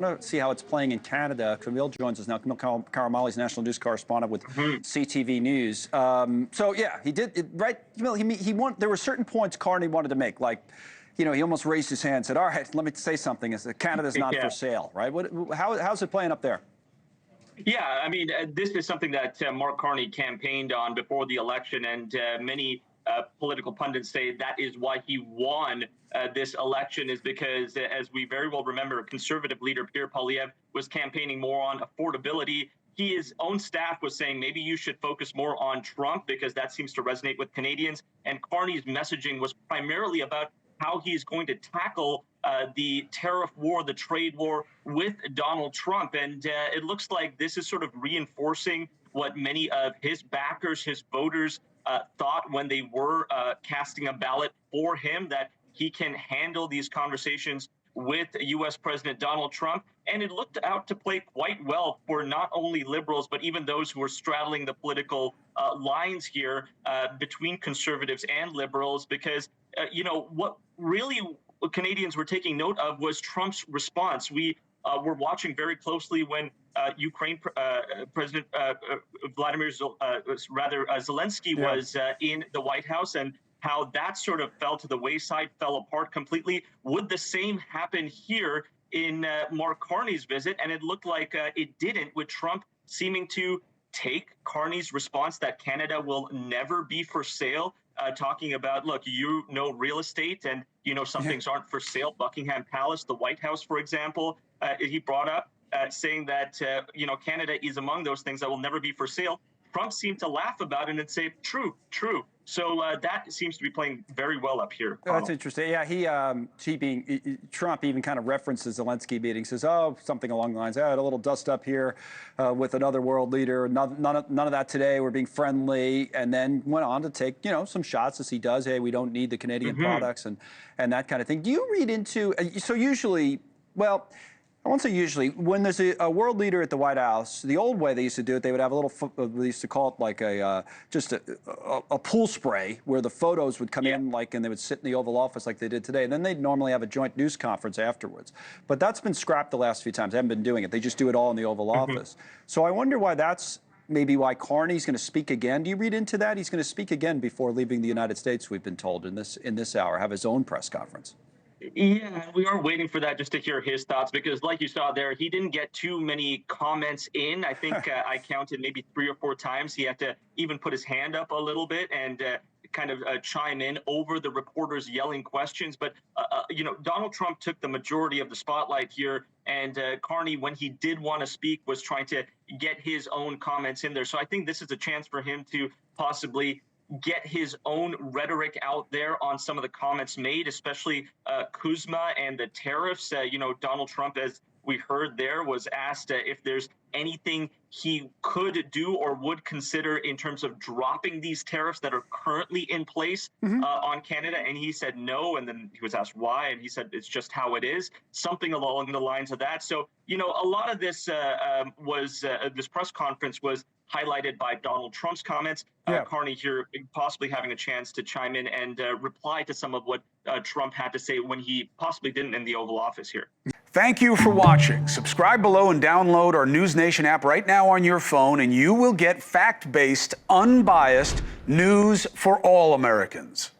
to see how it's playing in Canada. Kamil joins us now. Kamil Karamali is national news correspondent with CTV News. So yeah, he did right. Kamil, there were certain points Carney wanted to make, like, he almost raised his hand and said, "All right, let me say something. Canada's not for sale, right?" How's it playing up there? Yeah, I mean, this is something that Mark Carney campaigned on before the election, and many political pundits say that is why he won this election, is because, as we very well remember, conservative leader Pierre Poilievre was campaigning more on affordability. His own staff was saying maybe you should focus more on Trump because that seems to resonate with Canadians. And Carney's messaging was primarily about how he's going to tackle the tariff war, the trade war with Donald Trump. And it looks like this is sort of reinforcing what many of his backers, his voters, thought when they were casting a ballot for him, that he can handle these conversations with U.S. President Donald Trump. And it looked out to play quite well for not only liberals, but even those who are straddling the political lines here between conservatives and liberals, because, what really Canadians were taking note of was Trump's response. We were watching very closely when Ukraine President Zelensky was in the White House, and how that sort of fell to the wayside, fell apart completely. Would the same happen here in Mark Carney's visit? And it looked like it didn't, with Trump seeming to take Carney's response that Canada will never be for sale, talking about, look, real estate, and some things aren't for sale. Buckingham Palace, the White House, for example, he brought up, saying that Canada is among those things that will never be for sale. Trump seemed to laugh about it and say, true. So that seems to be playing very well up here. That's interesting. Yeah, Trump even kind of references Zelensky meeting, says, something along the lines, a little dust up here with another world leader. None of that today. We're being friendly. And then went on to take, some shots, as he does. Hey, we don't need the Canadian products and that kind of thing. Do you read into, so usually, well, I won't say usually, when there's a world leader at the White House, the old way they used to do it, they would have a little, they used to call it like just a pool spray, where the photos would come in, and they would sit in the Oval Office like they did today. And then they'd normally have a joint news conference afterwards. But that's been scrapped the last few times. They haven't been doing it. They just do it all in the Oval Office. So I wonder why that's maybe why Carney's going to speak again. Do you read into that? He's going to speak again before leaving the United States, we've been told, in this hour, have his own press conference. Yeah, we are waiting for that just to hear his thoughts, because like you saw there, he didn't get too many comments in. I think I counted maybe 3 or 4 times. He had to even put his hand up a little bit and kind of chime in over the reporters yelling questions. But, Donald Trump took the majority of the spotlight here, and Carney, when he did want to speak, was trying to get his own comments in there. So I think this is a chance for him to possibly get his own rhetoric out there on some of the comments made, especially Kuzma and the tariffs. Donald Trump, as we heard there, was asked if there's anything he could do or would consider in terms of dropping these tariffs that are currently in place on Canada. And he said no. And then he was asked why. And he said it's just how it is, something along the lines of that. So, a lot of this this press conference was highlighted by Donald Trump's comments. Carney here possibly having a chance to chime in and reply to some of what Trump had to say when he possibly didn't in the Oval Office here. Thank you for watching. Subscribe below and download our NewsNation app right now on your phone, and you will get fact-based, unbiased news for all Americans.